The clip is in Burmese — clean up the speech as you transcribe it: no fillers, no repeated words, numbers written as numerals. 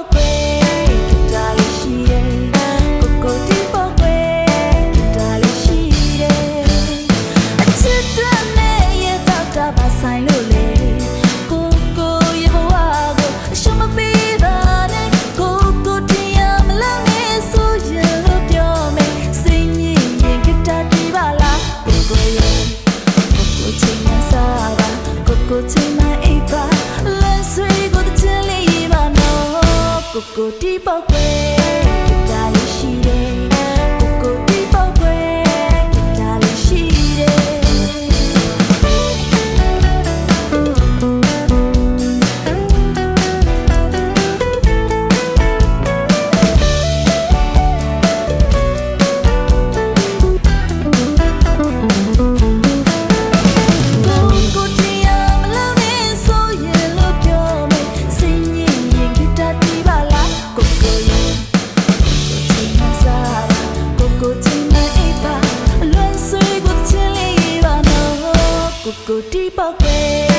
ပေါက်ကွယ်တာလေးရှိတယ်ကိုတီးပေါက်ကွယ်တာလေးရှိတယ်အချစ်တမ်းနဲ့ရဲ့တော့တာပါဆိုင်လို့လေကိုရဲ့ဘဝကိုအရှုံးမပေးတာနဲ့ကိုတီးရမလားနဲ့ဆိုရင်လို့ပြောမယ်စိတ်ညစ်ရင်ကတာတီးပါလားကိုရဲ့ကိုချင်းမစားပါကိုချင်းမအိပ်ပါလက်ဆွေကိုတချင်လေးပါနော်ကိုတီးပေါက်ကွယ်တာလေးရှိတယ်ကိုတီးပေါက်ကွယ်တာလေးရှိတယ်ကိုတီးပေါက်ကွယ်